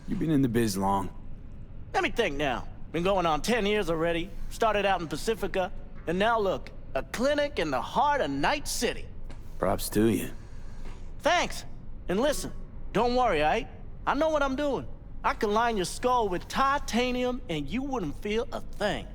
You been in the biz long? Let me think now. Been going on 10 years already. Started out in Pacifica, and now look, a clinic in the heart of Night City. Props to you. Thanks. And listen, don't worry, aight? I know what I'm doing. I can line your skull with titanium and you wouldn't feel a thing.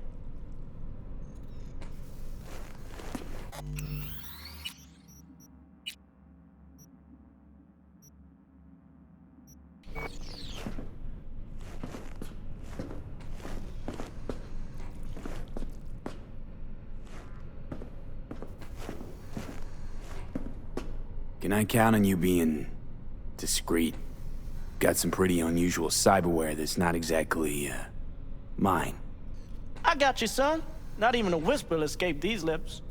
Can I count on you being discreet? Got some pretty unusual cyberware that's not exactly, mine. I got you, son. Not even a whisper will escape these lips.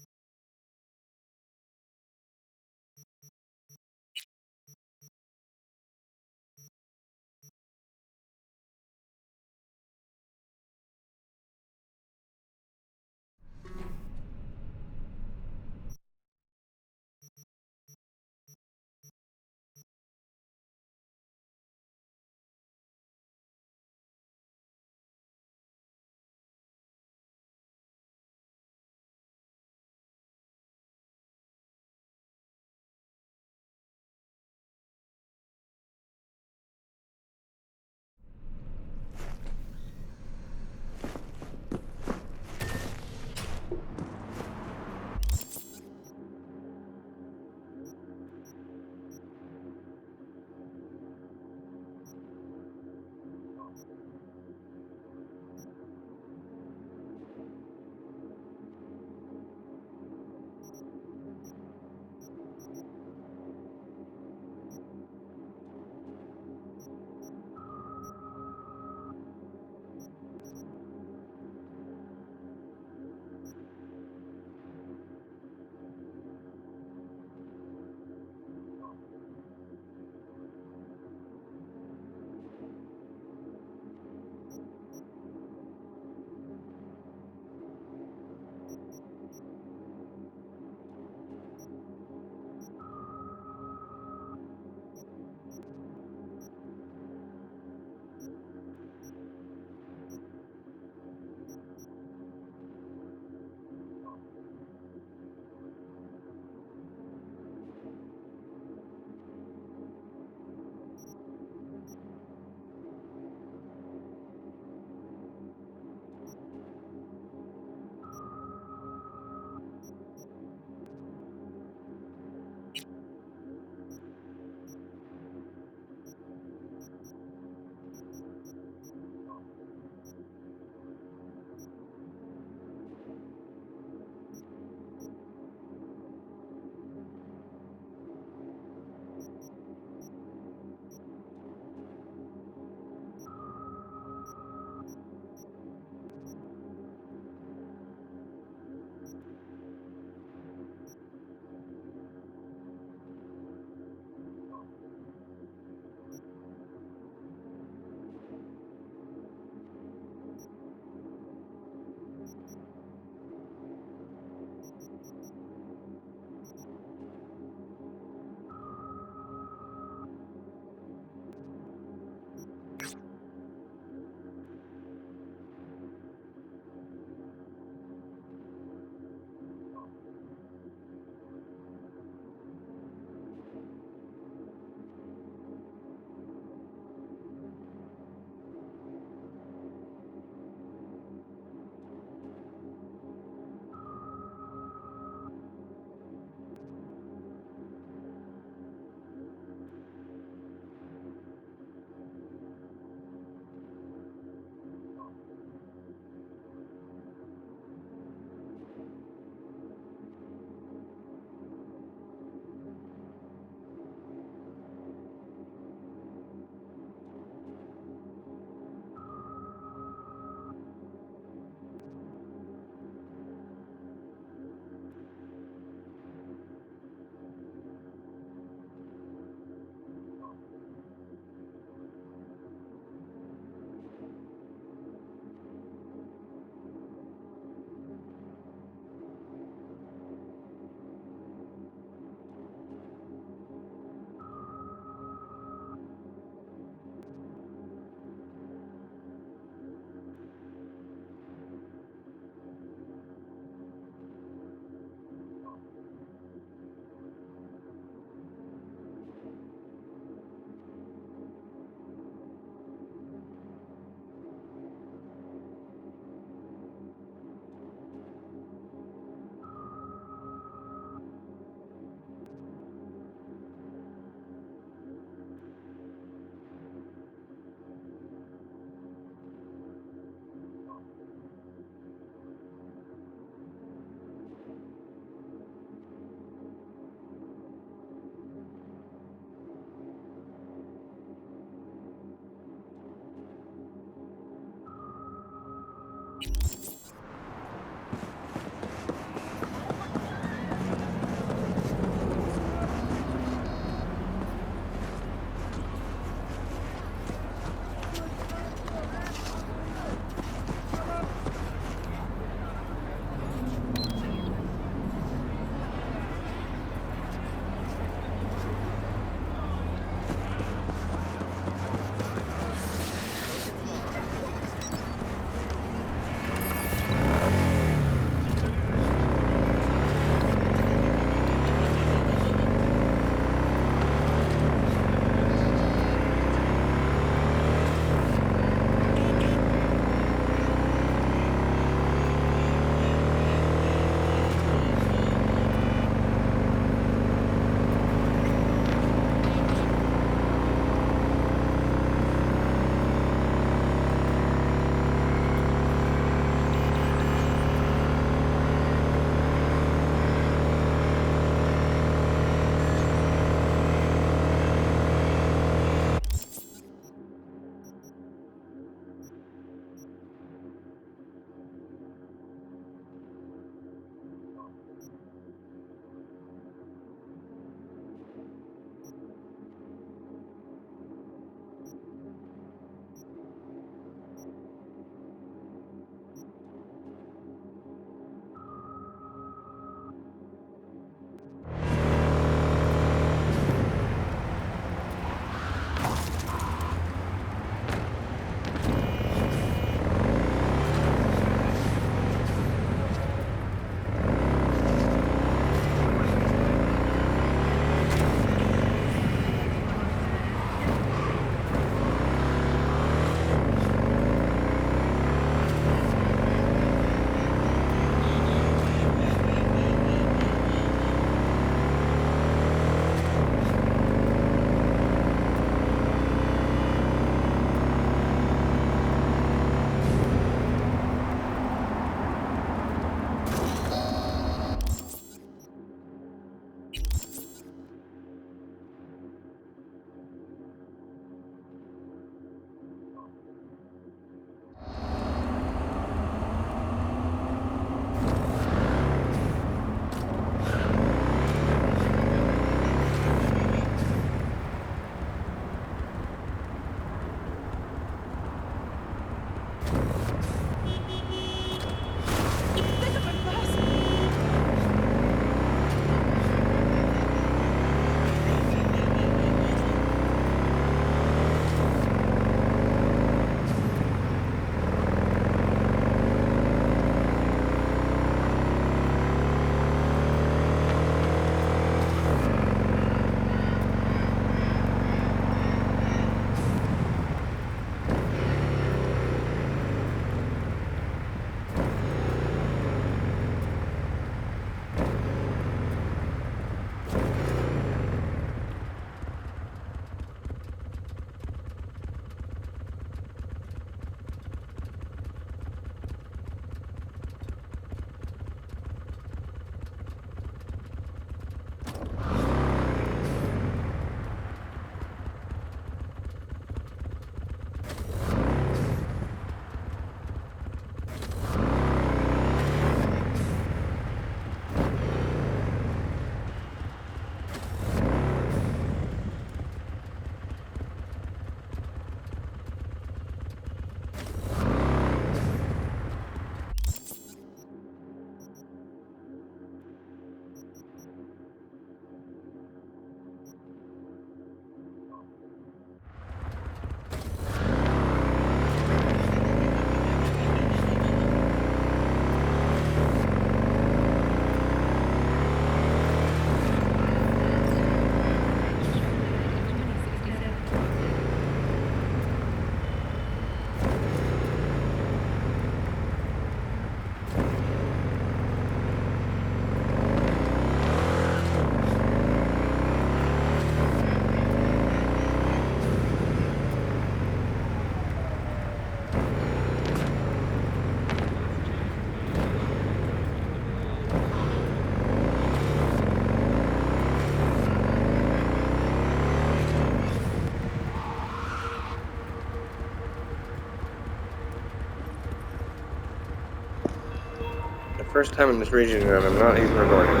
first time in this region and I'm not even recording it.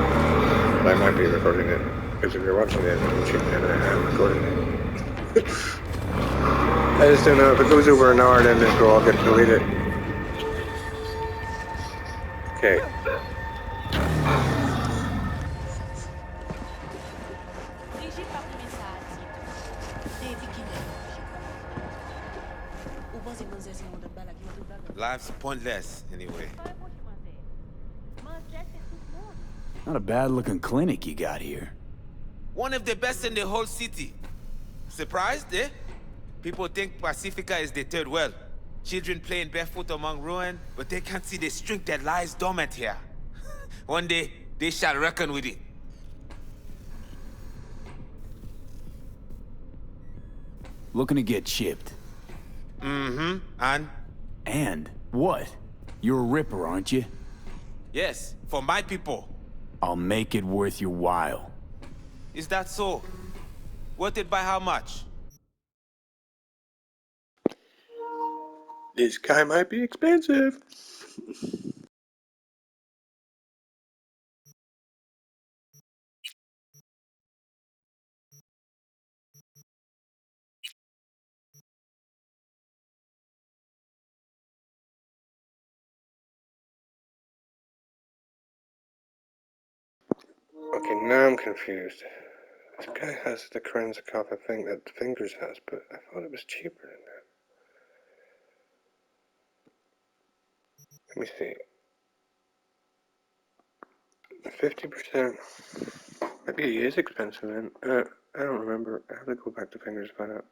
But I might be recording it, because if you're watching it, then I am recording it. I just don't know, if it goes over an hour then this will all get deleted. Okay. Life's pointless, anyway. Not a bad-looking clinic you got here. One of the best in the whole city. Surprised, eh? People think Pacifica is the third world. Children playing barefoot among ruin, but they can't see the strength that lies dormant here. One day, they shall reckon with it. Looking to get chipped. Mm-hmm. And? And what? You're a ripper, aren't you? Yes, for my people. I'll make it worth your while. Is that so? Worth it by how much? This guy might be expensive. Okay, now I'm confused. This guy has the Krenzacova thing that Fingers has, but I thought it was cheaper than that. Let me see. 50%. Maybe he is expensive then. I don't remember. I have to go back to Fingers to find out.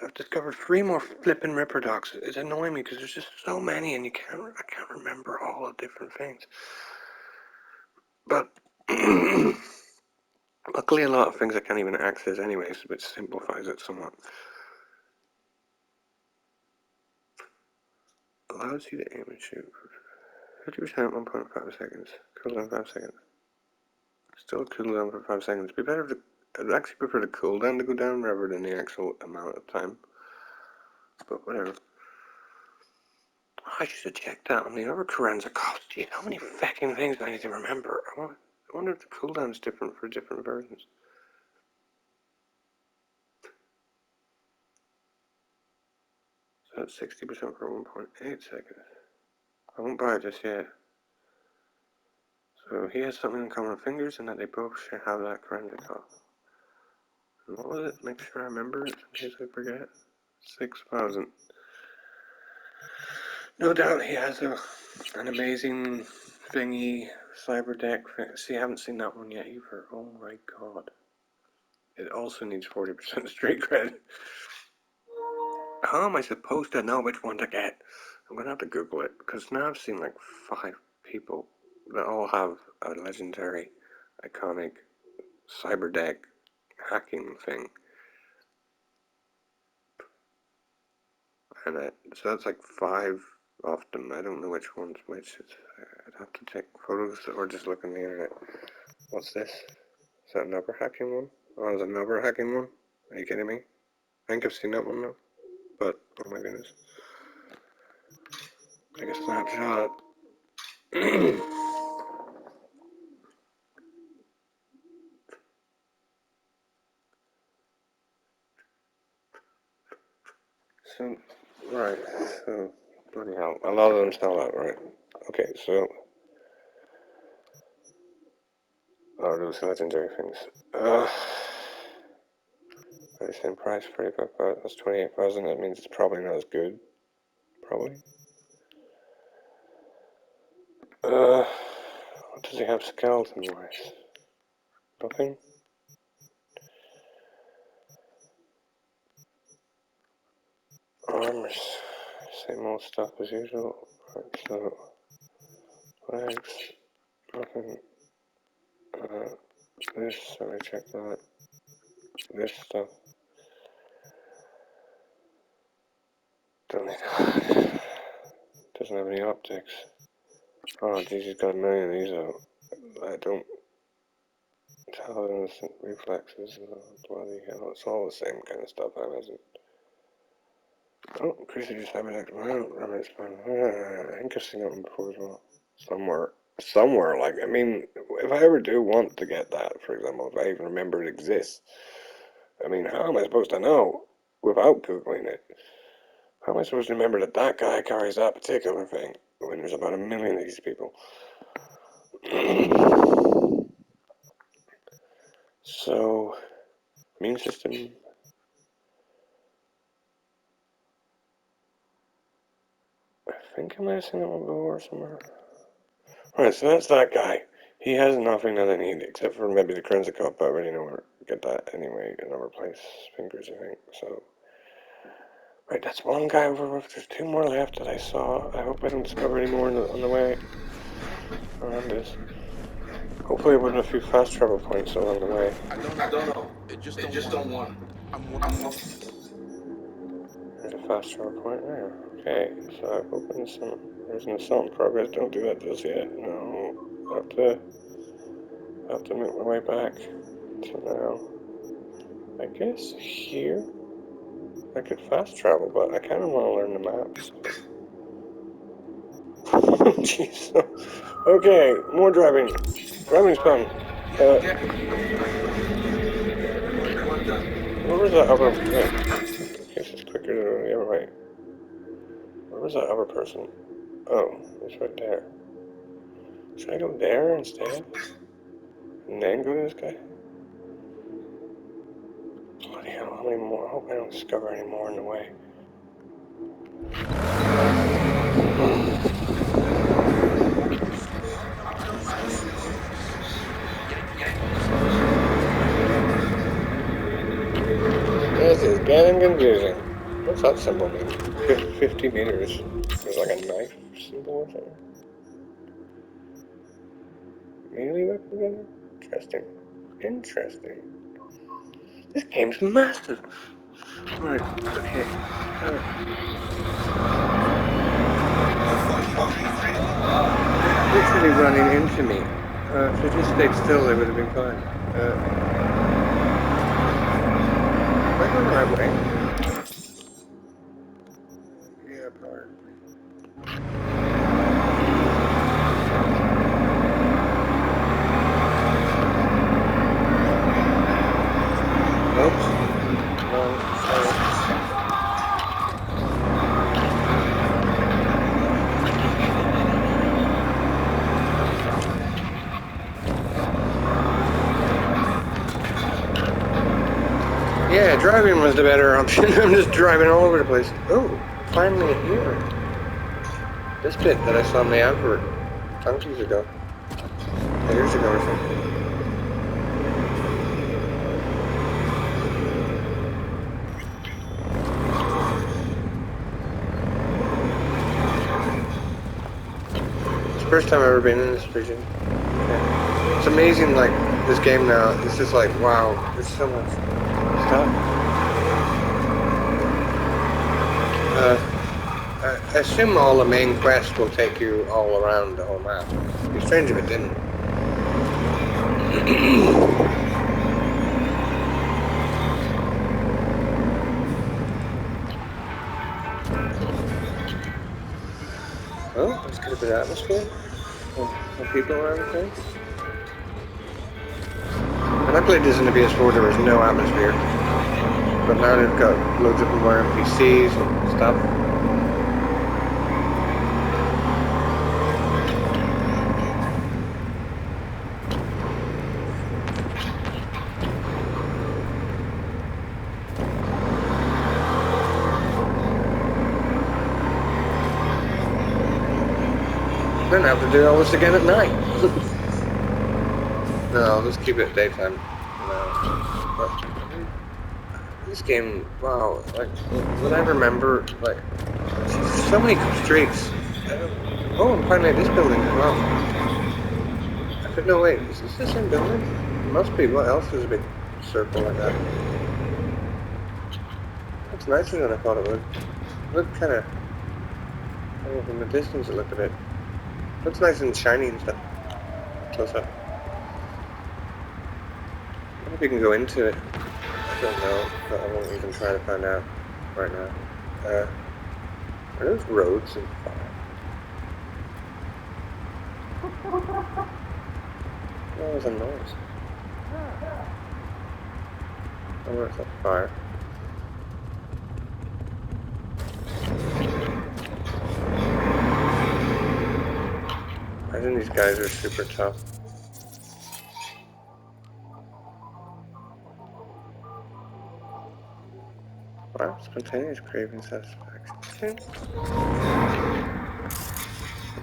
I've discovered 3 more flippin' Ripper docs. It's annoying me because there's just so many and I can't remember all the different things. But luckily a lot of things I can't even access anyways, which simplifies it somewhat. Allows you to aim and shoot. 50% 1.5 seconds. Cooldown 5 seconds. Still cooldown for 5 seconds. It'd be better to, I'd actually prefer the cooldown to go down rather than the actual amount of time. But whatever. I should have checked that on the other Koranza cost. Gee, how many fucking things I need to remember? I wonder if the cooldown's different for different versions. So that's 60% for 1.8 seconds. I won't buy it just yet. So he has something in common with Fingers and that they both should have that Koranza cost. And what was it? Make sure I remember it in case I forget. 6,000. No doubt he has an amazing thingy, cyber deck. See, I haven't seen that one yet either. Oh my god. It also needs 40% street cred. How am I supposed to know which one to get? I'm gonna have to Google it, because now I've seen like 5 people that all have a legendary, iconic cyber deck hacking thing. And so that's like 5 of them. I don't know which one's which. I'd have to take photos or just look on the internet. What's this? Is that another hacking one? Oh, there's another hacking one? Are you kidding me? I think I've seen that one though. But, oh my goodness. Take a snapshot. So, right, so, bloody hell, a lot of them spell out, right? Okay, so, oh, those legendary things. Very same price, 45, that's 28,000, that means it's probably not as good. Probably. What does he have skeleton-wise? Nothing? Armors, same old stuff as usual. Right, so, legs, nothing. This, let me check that. This stuff. Don't need that. Doesn't have any optics. Oh, geez, he's got a million of these out. I don't. Intelligence, reflexes, bloody hell, it's all the same kind of stuff, I imagine. Oh, increase your cybernetic remnant span. I think I've seen that one before as well. somewhere, like, I mean, if I ever do want to get that, for example, if I even remember it exists, I mean, how am I supposed to know without Googling it? How am I supposed to remember that that guy carries that particular thing when there's about 1 million of these people? So, immune system. I think I might have seen that one before somewhere. Alright, so that's that guy. He has nothing that I need, except for maybe the Crimson Cup, but I already know where to get that anyway, another place. Fingers, I think, so. Right, that's one guy over with. There's 2 more left that I saw. I hope I don't discover any more on the way around this. Hopefully with a few fast travel points along the way. I don't know. It just don't want. I'm There's a fast travel point there. Okay, so I've opened some. There's an assault in progress. Don't do that just yet. No. I have to make my way back to now. I guess here I could fast travel, but I kind of want to learn the maps. Jeez. Okay, more driving. Driving's fun. Where was that other? Wait, in case it's quicker to go the other way. Where was that other person? Oh, it's right there. Should I go there instead? And then go to this guy? Bloody hell, how many more? I hope I don't discover any more in the way. This is getting confusing. What's that symbol mean? 50 meters. There's like a knife symbol or something. Melee weapon gunner? Interesting. Interesting. This game's massive. Right, okay. Literally running into me. If they just stayed still, they would have been fine. Am I going the right way? Yeah, probably. Oops. Yeah, driving was the better option. I'm just driving all over the place. Oh, finally here. This bit that I saw in the advert donkeys ago. Years ago or something. It's the first time I've ever been in this region. Yeah. It's amazing, like, this game now. It's just like, wow, there's so much stuff. I assume all the main quests will take you all around the whole map. It'd be strange if it didn't. Oh, let's get a bit of atmosphere. More people around the place. When I played this in the PS4, there was no atmosphere. But now they've got loads of more NPCs and stuff. Then I have to do all this again at night. No, let's keep it daytime. No. But this game, wow, like, what I remember, like, so many streets. Oh, and finally this building as well. I could no wait, is this the same building? It must be. What else is a big circle like that? It's nicer than I thought it would. It looked kind of, from the distance it looked a bit. Looks nice and shiny and stuff. Close up. I wonder if we can go into it. I don't know, but I won't even try to find out right now. Are those roads and fire? What was a noise? Oh, it's a fire. Imagine these guys are super tough. Wow, spontaneous craving satisfaction. I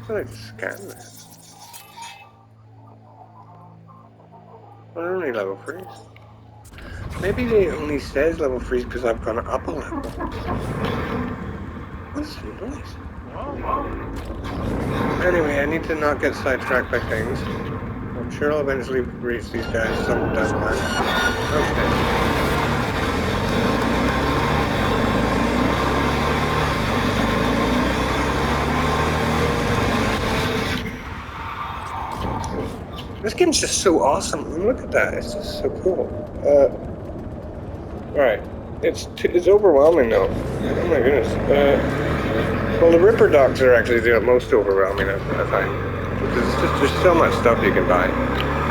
feel like just scan that. Well, only level 3s. Maybe they only says level 3s because I've gone up a level. What's the noise? Anyway, I need to not get sidetracked by things. I'm sure I'll eventually reach these guys some down the line. Okay. This game's just so awesome. I mean, look at that. It's just so cool. Right. It's overwhelming though. Oh my goodness. Well, the Ripper dogs are actually the most overwhelming, I find. Because there's so much stuff you can buy.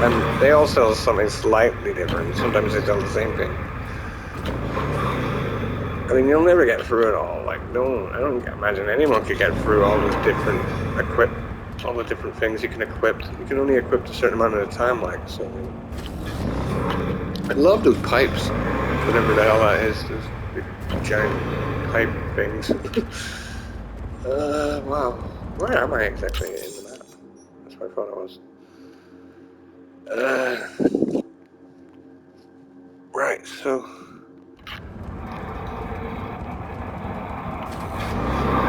And they all sell something slightly different. Sometimes they sell the same thing. I mean, you'll never get through it all. Like, no, I don't imagine anyone could get through all those different all the different things you can equip. You can only equip a certain amount at a time, like, so. I love those pipes. Whatever the hell that is. Those big, giant pipe things. Wow. Where am I exactly in the map? That's where I thought I was. Right, so...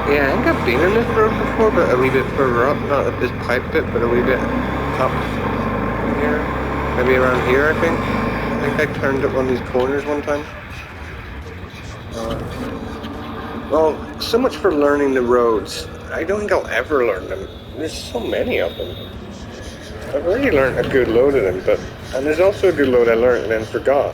Yeah, I think I've been in this road before, but a wee bit further up. Not at this pipe bit, but a wee bit up here. Maybe around here, I think. I think I turned at one of these corners one time. Well, so much for learning the roads. I don't think I'll ever learn them. There's so many of them. I've already learned a good load of them, and there's also a good load I learned and then forgot.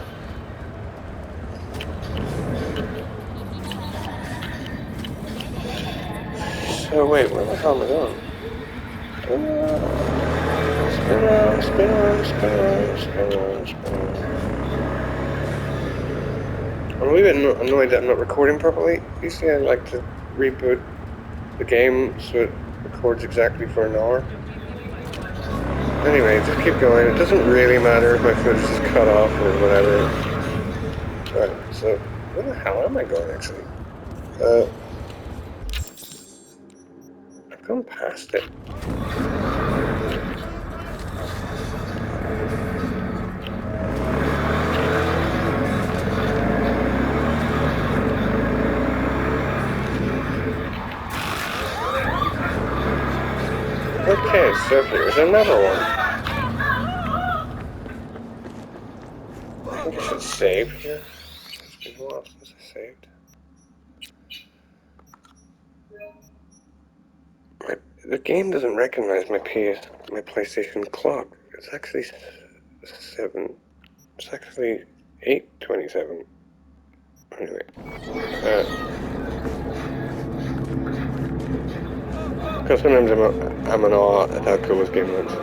So wait, where the hell am I going? Spin around, spin around, spin around, spin around, spin around. I'm a wee bit annoyed that I'm not recording properly. Usually I like to reboot the game so it records exactly for an hour. Anyway, just keep going. It doesn't really matter if my footage is cut off or whatever. Right, so where the hell am I going actually? I've gone past it. Okay, so here's another one. I think I should save here. It's been a while since I saved. The game doesn't recognize my PlayStation clock. It's actually 7. It's actually 8:27. Anyway. Because sometimes I'm in awe at how cool this game looks.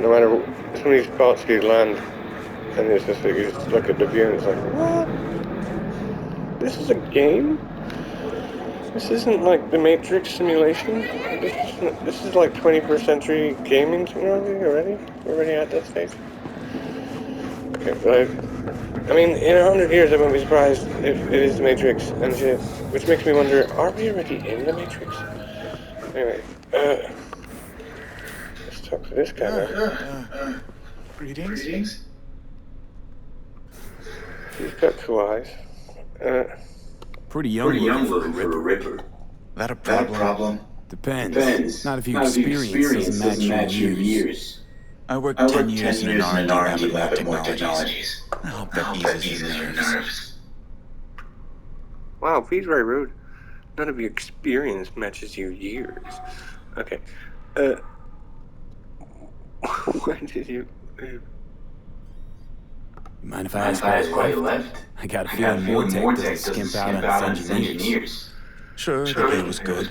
No matter some of these spots you land, and it's just like, you just look at the view and it's like, what? This is a game? This isn't like the Matrix simulation? This is like 21st century gaming technology already? We're already at that stage? Okay, but I mean, in 100 years I won't be surprised if it is the Matrix and shit. Which makes me wonder, are we already in the Matrix? Anyway, let's talk to this guy now. Greetings. He's got cool eyes. Pretty young for a Ripper. That a problem? Depends. Not if your experience doesn't match your years. I worked 10 years in an R&D lab with more technologies. I hope that eases your nerves. Wow, he's very rude. None of your experience matches your years. Okay. Why did you... You mind if I ask why you left? I got a feeling Mortec doesn't skimp out on its engineers. Sure, the pay was good,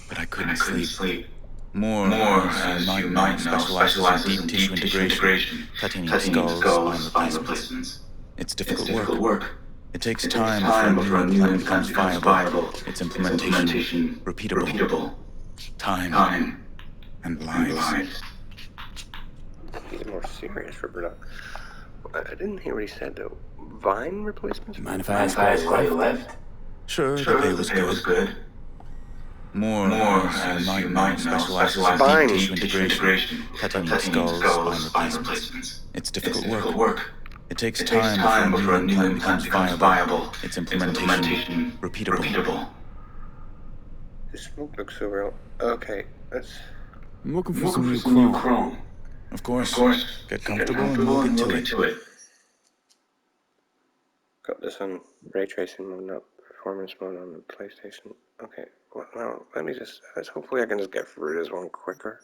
but I couldn't sleep. More, as you might know, specializes in deep tissue integration, titanium skulls, spine replacements. It's It's difficult work. difficult work. It takes It takes time before a time new before a new implant implant becomes becomes viable. viable. Its Its implementation, implementation repeatable. Time time, and and lives. lives. He's more serious rubber duck. I didn't hear what he said though. Vine replacements? You mind if I Mind ask if I why ask you why you left? left? Sure, the Sure, pay the was pay was good. good. More, As you might know, specializes in specializes in deep Spine. tissue deep tissue integration, integration, titanium titanium skulls, spine skulls, spine replacements. replacements. It's It's difficult work. difficult work. It takes It takes time before a time new before a new implant implant becomes becomes viable. viable. Its Its implementation, implementation repeatable. repeatable. The smoke looks so real. Okay, let's. I'm looking I'm for looking some for new some new chrome. chrome. Of Of course, course, get get comfortable and we'll comfortable get and we'll to get it. to it. Got this on ray tracing mode, not performance mode on the PlayStation. Okay, well, now let me just. Hopefully, I can just get through this one quicker.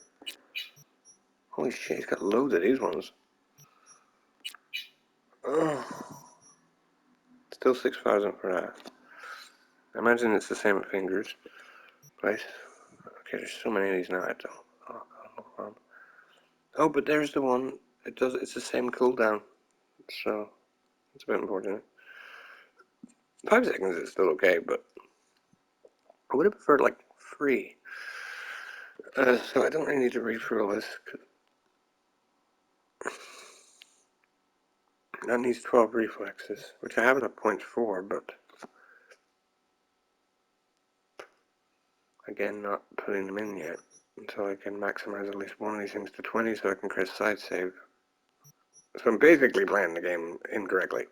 Holy shit, he's got loads of these ones. Oh, still 6,000 for that. I imagine it's the same with fingers. Right? Okay, there's so many of these now. I don't. Oh, God, no problem. Oh, but there's the one. It does. It's the same cooldown. So it's a bit unfortunate. 5 seconds is still okay, but I would have preferred like 3. So I don't really need to read through all this. That needs 12 reflexes, which I have at 0.4, but again, not putting them in yet until I can maximize at least one of these things to 20 so I can create a side save. So I'm basically playing the game incorrectly.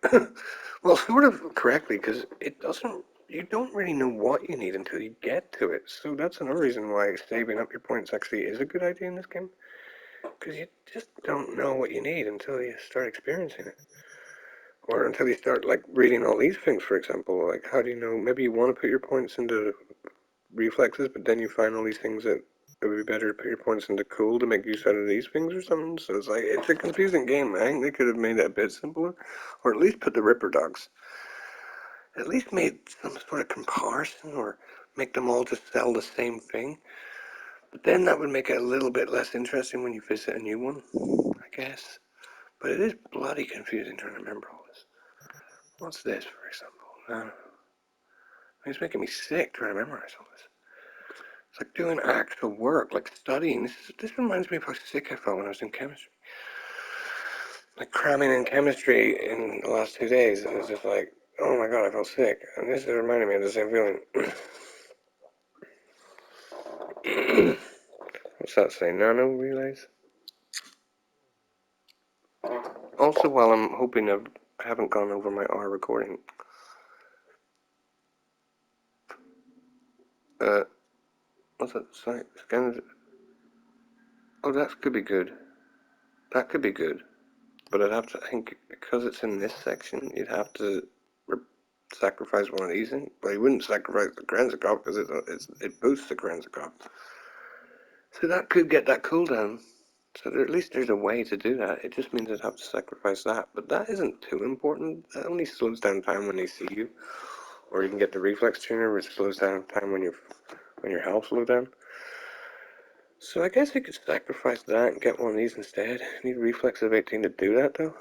Well, sort of correctly, because it doesn't. You don't really know what you need until you get to it. So that's another reason why saving up your points actually is a good idea in this game. Because you just don't know what you need until you start experiencing it. Or until you start, like, reading all these things, for example. Like, how do you know? Maybe you want to put your points into reflexes, but then you find all these things that it would be better to put your points into cool to make use out of these things or something. So it's like, it's a confusing game. I think they could have made it a bit simpler. Or at least put the Ripper Dogs. At least made some sort of comparison or make them all just sell the same thing. But then that would make it a little bit less interesting when you visit a new one, I guess. But it is bloody confusing trying to remember all this. What's this, for example? It's making me sick trying to memorize all this. It's like doing actual work, like studying. This reminds me of how sick I felt when I was in chemistry. Like cramming in chemistry in the last 2 days. It was just like, oh my god, I felt sick. And this is reminding me of the same feeling. What's that say? Nano relays? Also, while I'm hoping I haven't gone over my R recording. What's that say? Scan. Oh, that could be good. That could be good. But I'd have to, I think, because it's in this section, you'd have to sacrifice one of these. But you wouldn't sacrifice the Krenzikov because it boosts the Krenzikov. So that could get that cooldown. So at least there's a way to do that. It just means I'd have to sacrifice that. But that isn't too important. That only slows down time when they see you. Or you can get the reflex tuner, which slows down time when your health slows down. So I guess I could sacrifice that and get one of these instead. I need reflex of 18 to do that though.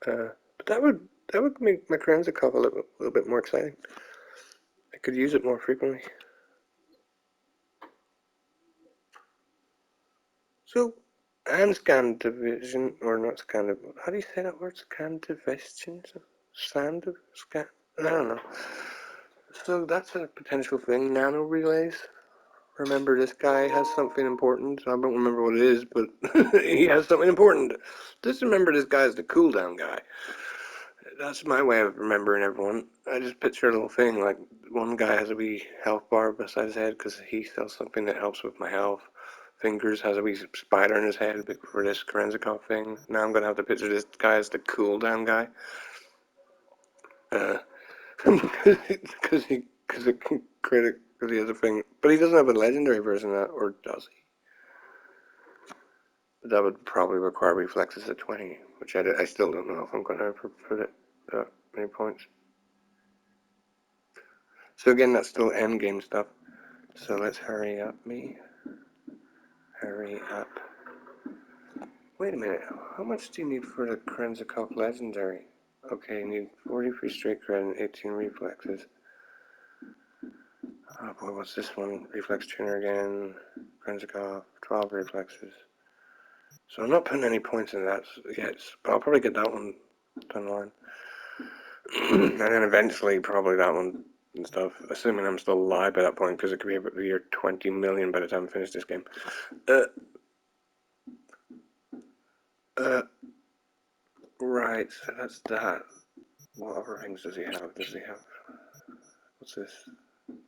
But that would make my Krenzikov a little bit more exciting. I could use it more frequently. So, and scan division, or not scan, how do you say that word? Scan division? Sand? Scan? I don't know. So that's a potential thing. Nano relays. Remember, this guy has something important. I don't remember what it is, but he has something important. Just remember this guy is the cooldown guy. That's my way of remembering everyone. I just picture a little thing, like one guy has a wee health bar beside his head because he sells something that helps with my health. Fingers has a wee spider in his head for this Krenzikov thing. Now I'm going to have to picture this guy as the cooldown guy. Because he can create because he has a thing. But he doesn't have a legendary version of that, or does he? That would probably require reflexes at 20, which I still don't know if I'm going to put it that many points. So again, that's still endgame stuff. So let's hurry up me. Hurry up. Wait a minute, how much do you need for the Krenzikov Legendary? Okay, you need 40 for straight cred and 18 reflexes. Oh boy, what's this one? Reflex tuner again. Krenzikov, 12 reflexes. So I'm not putting any points in that yet, but I'll probably get that one done line. And then eventually probably that one and stuff, assuming I'm still alive by that point, because it could be about the year 20 million by the time I finish this game. Right, so that's that. What other things does he have? What's this?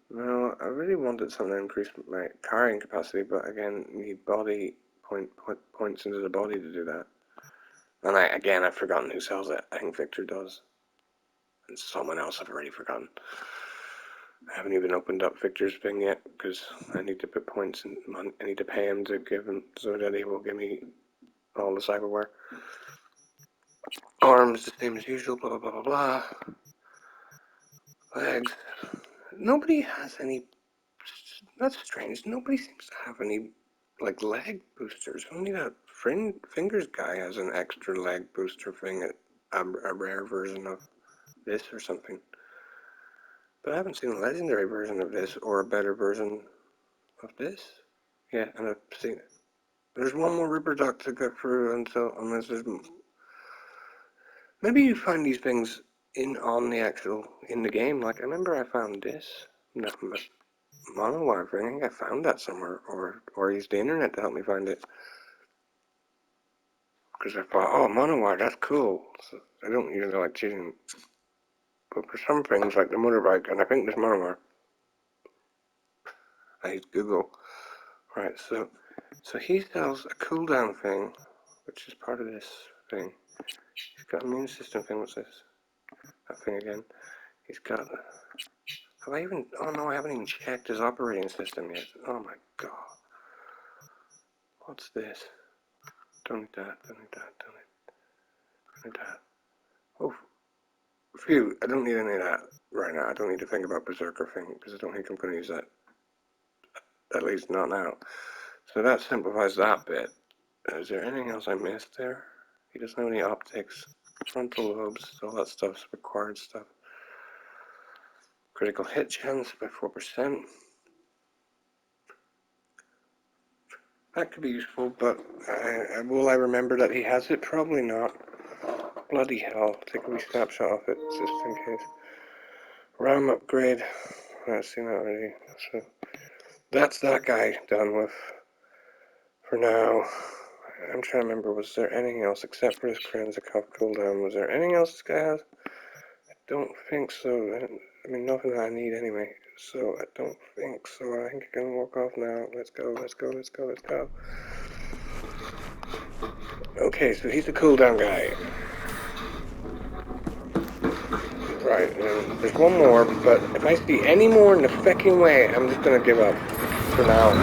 No, I really wanted something to increase my carrying capacity, but again, need body points into the body to do that. And I've forgotten who sells it. I think Victor does. And someone else I've already forgotten. I haven't even opened up Victor's thing yet, because I need to put points in. I need to pay him to give him, so that he will give me all the cyberware. Arms, the same as usual, blah, blah, blah, blah, blah. Legs. Nobody has any. That's strange. Nobody seems to have any, like, leg boosters. Only that Fingers guy has an extra leg booster thing, a rare version of this or something. But I haven't seen a legendary version of this or a better version of this. Yeah, and I've seen it. There's one more Ripper Duck to get through unless there's. Maybe you find these things in the game. Like, I remember I found this. Monowire thing. I think I found that somewhere, or used the internet to help me find it. Because I thought, oh, Monowire, that's cool. So I don't usually like cheating. But for some things, like the motorbike, and I think there's Monowire, I use Google. Right, so he sells a cooldown thing, which is part of this thing. He's got an immune system thing. What's this? That thing again. He's got. Have I even? Oh no, I haven't even checked his operating system yet. Oh my god. What's this? Don't need that. Don't need that. Don't need that. Oh, phew! I don't need any of that right now. I don't need to think about Berserker thing because I don't think I'm going to use that. At least not now. So that simplifies that bit. Is there anything else I missed there? He doesn't have any optics. Frontal lobes, all that stuff's required stuff. Critical hit chance by 4%. That could be useful, but will I remember that he has it? Probably not. Bloody hell. Take a wee snapshot of it, just in case. RAM upgrade. I've seen that already. So that's that guy done with for now. I'm trying to remember, was there anything else except for his Krenzikov cooldown? Was there anything else this guy has? I don't think so. I mean, nothing that I need anyway. So I don't think so. I think I can walk off now. Let's go, let's go, let's go, let's go. Okay, so he's the cooldown guy. Right, and there's one more, but if I see any more in the fucking way, I'm just gonna give up for now.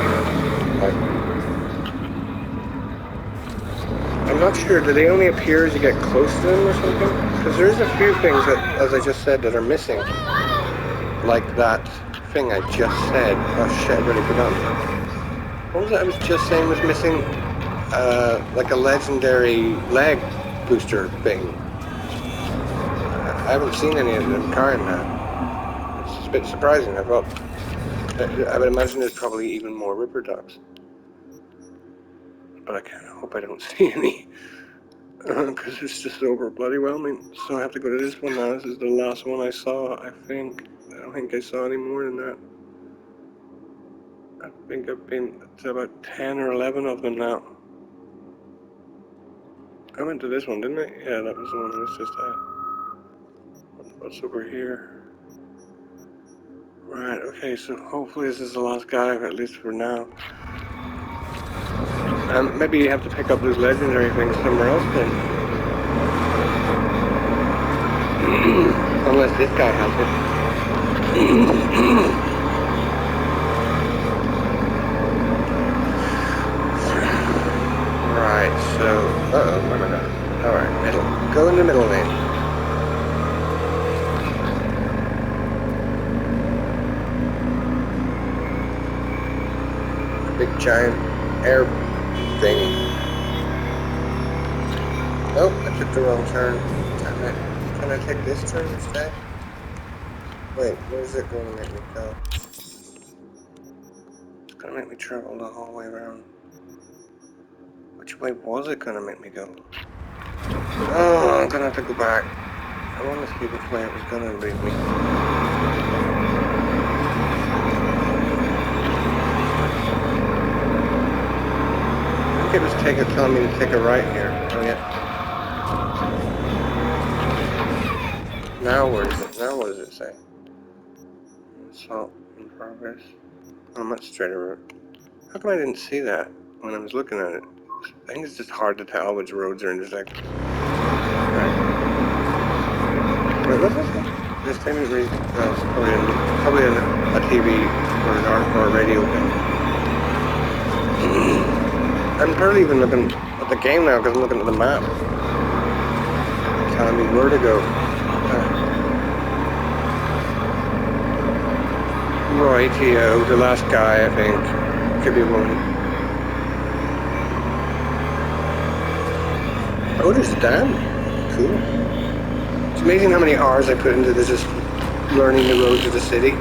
I'm not sure, do they only appear as you get close to them or something? Because there's a few things that, as I just said, that are missing. Like that thing I just said. Oh shit, I've already forgotten. What was that I was just saying was missing? Like a legendary leg booster thing. I haven't seen any of them carrying that. It's a bit surprising. I would imagine there's probably even more Ripper Ducks. But I kind of hope I don't see any. Because it's just over bloody whelming. So I have to go to this one now. This is the last one I saw, I think. I don't think I saw any more than that. I think I've been to about 10 or 11 of them now. I went to this one, didn't I? Yeah, that was the one I was just at. What's over here? Right, okay, so hopefully this is the last guy, at least for now. Maybe you have to pick up those legendary things somewhere else then. Unless this guy has it. Right, so... Uh-oh, where am I going? Alright, middle. Go in the middle lane. A big giant air thing. Nope, I took the wrong turn. Can I take this turn instead? Wait, where's it going to make me go? It's going to make me travel the whole way around. Which way was it going to make me go? Oh, I'm going to have to go back. I want to see which way it was going to lead me. I think it was telling me to take a right here. Oh yeah. Now where is it? Now what does it say? Assault in progress. Oh, much straighter route. How come I didn't see that when I was looking at it? I think it's just hard to tell which roads are intersecting. Right. Wait, what was it? This statement reads, well, it's probably a TV or a radio thing. I'm barely even looking at the game now because I'm looking at the map. It's telling me where to go. Rightio, the last guy, I think. Could be a woman. Oh, there's a dam. Cool. It's amazing how many hours I put into this just learning the roads of the city.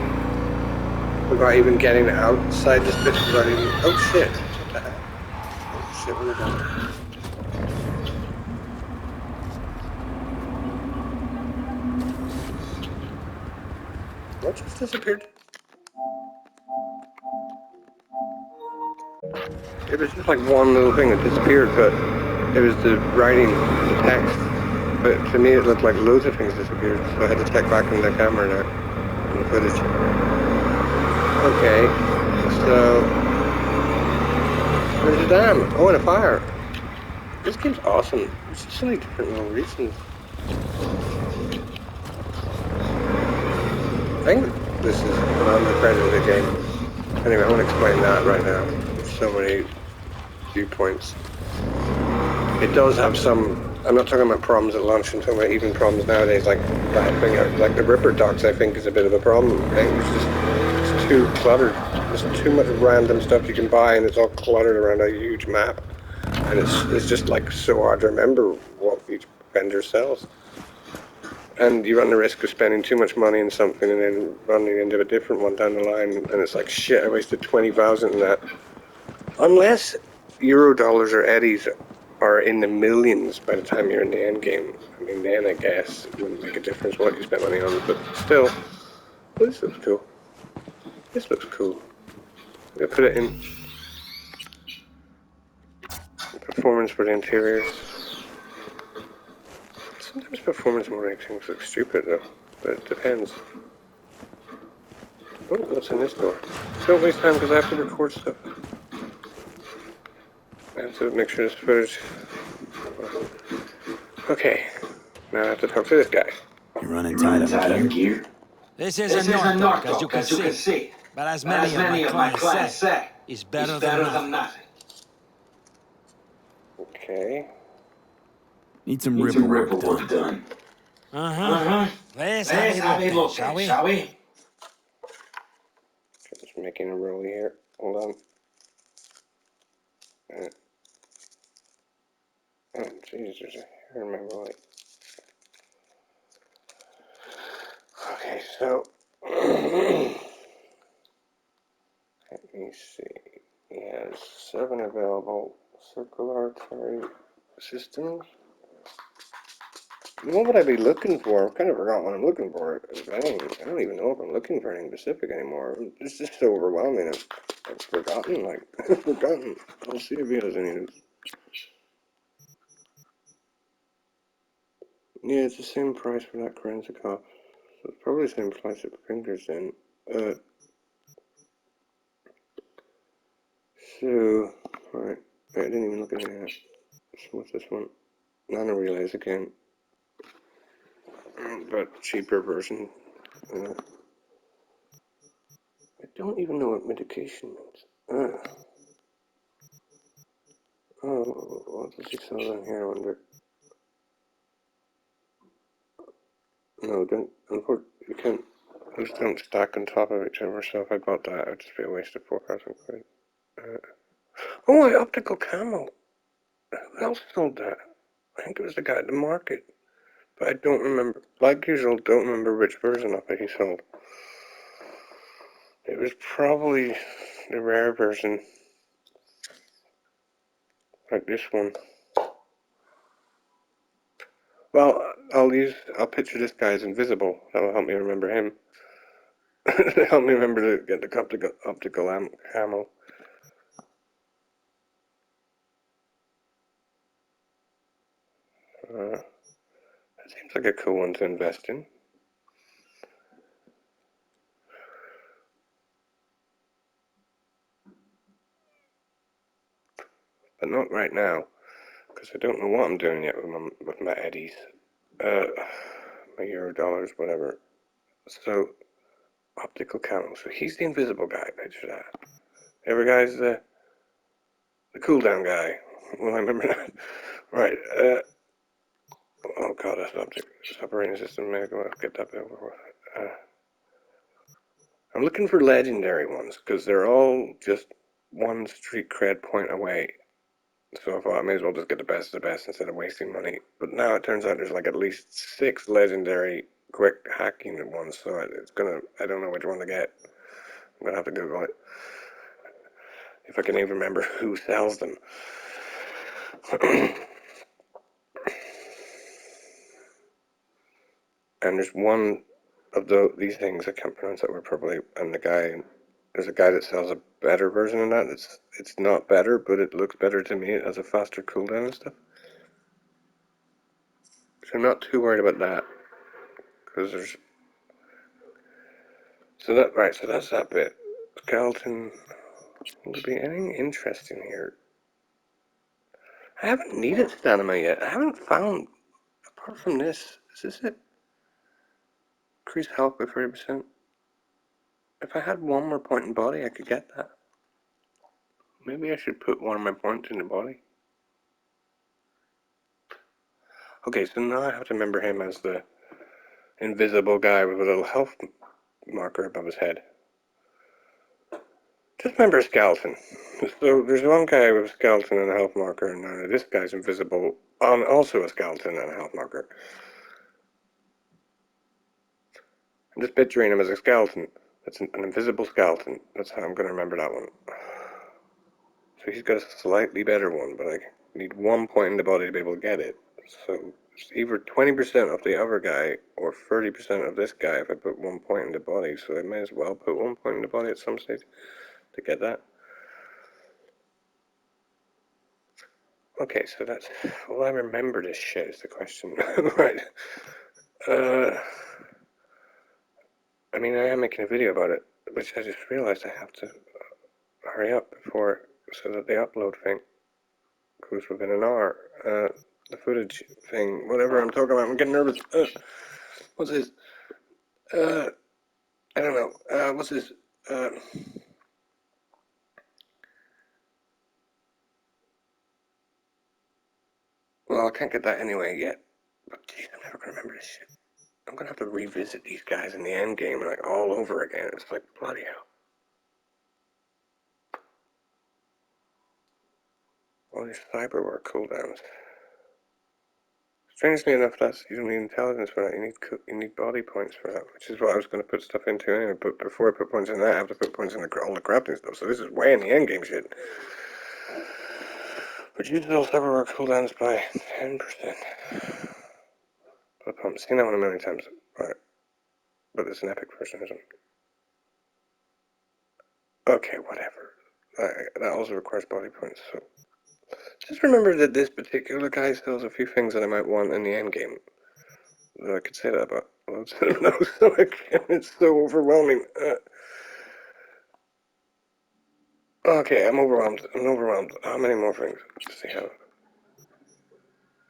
Without even getting outside this bit without even... Oh shit. What the heck? Oh shit, what are we doing? What just disappeared? It was just like one little thing that disappeared, but it was the writing, the text. But to me it looked like loads of things disappeared, so I had to check back in the camera now, in the footage. Okay, so... there's a dam! Oh, and a fire! This game's awesome. It's just so many different little reasons. I think this is an uncredited game. Anyway, I won't explain that right now. There's so many viewpoints. It does have some... I'm not talking about problems at launch, I'm talking about even problems nowadays, like that thing, like the Ripper Docks, I think, is a bit of a problem. I think it's too cluttered. There's too much random stuff you can buy, and it's all cluttered around a huge map. And it's just like so hard to remember what each vendor sells. And you run the risk of spending too much money in something and then running into a different one down the line, and it's like, shit, I wasted 20,000 in that. Unless euro dollars or eddies are in the millions by the time you're in the end game. I mean, then I guess it wouldn't make a difference what you spent money on, but still. Oh, this looks cool. This looks cool. I'm gonna put it in performance for the interiors. Sometimes performance will make things look stupid though, but it depends. Oh, what's in this door? Don't waste time because I have to record stuff. I have to make sure this footage... Okay, now I have to talk to this guy. You're running tight on gear? This is a North, as you can see. But as many of my clients say, it's better than nothing. Okay. Need some ripper work done. Let's have a look, shall we? Just making a roll here. Hold on. Oh, jeez, there's a hair in my rollie. Okay, so... let me see. He has 7 available circulatory systems. What would I be looking for? I've kind of forgot what I'm looking for. I don't even know if I'm looking for anything specific anymore. It's just so overwhelming. I've forgotten, like, I've forgotten. I'll see if he has any of this. Yeah, it's the same price for that Korenzikov. So it's probably the same price at Fingers then. So, alright. I didn't even look at any of that. So what's this one? Nano relays again. But cheaper version. I don't even know what medication means. Oh, what does he sell down here, I wonder? No, don't, you can't, those don't stack on top of each other, so if I bought that, it would just be a waste of 4,000 quid. Oh, my optical camo. Who else sold that? I think it was the guy at the market. But I don't remember. Like usual, don't remember which version of it he sold. It was probably the rare version. Like this one. Well, I'll picture this guy as invisible. That'll help me remember him. Help me remember to get the optical camo. That seems like a cool one to invest in. But not right now, because I don't know what I'm doing yet with my eddies. My euro dollars, whatever. So, optical camo. So he's the invisible guy, picture that. Every guy's the cooldown guy. Well, I remember that. Right, oh god, that's operating system. Maybe I'll get that over with. I'm looking for legendary ones, because they're all just one street cred point away. So I thought I may as well just get the best of the best instead of wasting money. But now it turns out there's like at least 6 legendary quick hacking ones, so I don't know which one to get. I'm gonna have to Google it. If I can even remember who sells them. And there's one of these things, I can't pronounce that word properly, and there's a guy that sells a better version of that. It's not better, but it looks better to me. It has a faster cooldown and stuff. So I'm not too worried about that, because so that's that bit. Skeleton. Will there be anything interesting here? I haven't needed stamina yet. I haven't found, apart from this, is this it? Increase health by 30%. If I had one more point in body, I could get that. Maybe I should put one of my points in the body. Okay, so now I have to remember him as the invisible guy with a little health marker above his head. Just remember a skeleton. So there's one guy with a skeleton and a health marker, and this guy's invisible, and also a skeleton and a health marker. I'm just picturing him as a skeleton. That's an invisible skeleton. That's how I'm going to remember that one. So he's got a slightly better one, but I need 1 point in the body to be able to get it. So it's either 20% of the other guy or 30% of this guy if I put 1 point in the body. So I may as well put 1 point in the body at some stage to get that. Okay, so that's... Will I remember this shit is the question. Right. I mean, I am making a video about it, which I just realized I have to hurry up before, so that the upload thing goes within an hour. The footage thing, whatever I'm talking about, I'm getting nervous. What's this? I don't know. What's this? Well, I can't get that anyway yet. But geez, I'm never gonna remember this shit. I'm gonna have to revisit these guys in the end game, like all over again. It's like bloody hell. All these cyberware cooldowns. Strangely enough, you don't need intelligence for that. You need body points for that, which is what I was going to put stuff into anyway. But before I put points in that, I have to put points in all the crafting stuff. So this is way in the end game shit. Reduce all cyberware cooldowns by 10%. I've seen that one a million times, right? But it's an epic version, isn't it? Okay, whatever. That also requires body points. So just remember that this particular guy sells a few things that I might want in the end game. I could say that about loads of them, so it's so overwhelming. Okay, I'm overwhelmed. How many more things? Let's see how.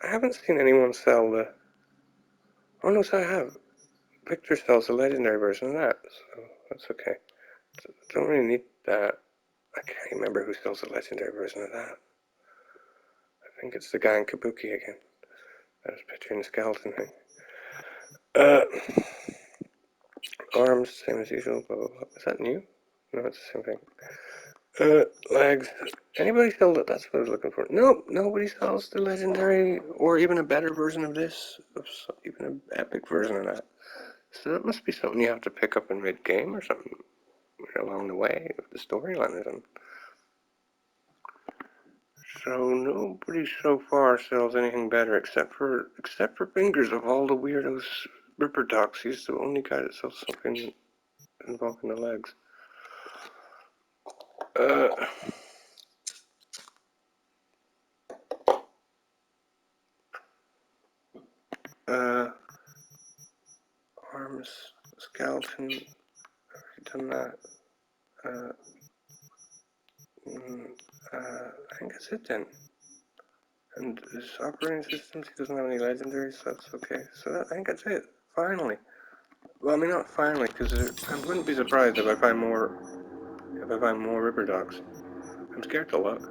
I haven't seen anyone sell the. Oh no, so I have. Victor sells the legendary version of that, so that's okay. So I don't really need that. I can't remember who sells the legendary version of that. I think it's the guy in Kabuki again. I was picturing the skeleton thing. Arms, same as usual, blah, blah, blah. Is that new? No, it's the same thing. Legs. Anybody sell that? That's what I was looking for. Nope, nobody sells the legendary, or even a better version of this, even an epic version of that. So that must be something you have to pick up in mid-game or something along the way of the storyline or something. So nobody so far sells anything better except for Fingers. Of all the weirdos, Ripper Docs, he's the only guy that sells something involving the legs. Arms, skeleton, done that. I think that's it then. And his operating systems, he doesn't have any legendaries, so that's okay. So I think that's it. Finally. Well, I mean, not finally, because I wouldn't be surprised if I find more Ripper Dogs. I'm scared to look.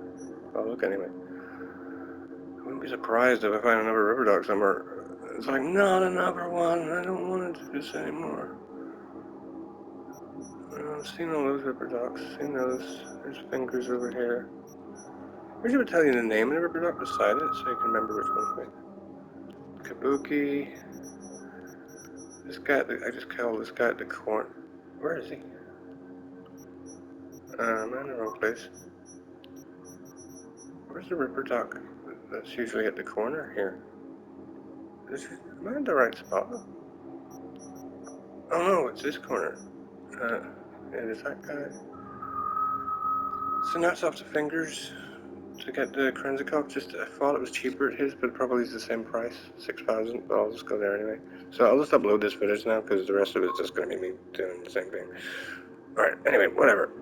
I'll look anyway. I wouldn't be surprised if I find another Ripper Dog somewhere. It's like, not another one. I don't want to do this anymore. I've seen all those Ripper Dogs. Seen those. There's Fingers over here. Wish I would tell you the name of the Ripper Dog beside it so you can remember which one's which. Kabuki. This guy, I just killed this guy at the corner. Where is he? I'm in the wrong place. Where's the Ripper Dog? That's usually at the corner here. Am I in the right spot? Oh no, it's this corner. It is that guy. So now it's off to Fingers to get the Krenzikov. Just I thought it was cheaper at his, but it probably is the same price, 6,000. But I'll just go there anyway. So I'll just upload this footage now because the rest of it's just going to be me doing the same thing. All right. Anyway, whatever.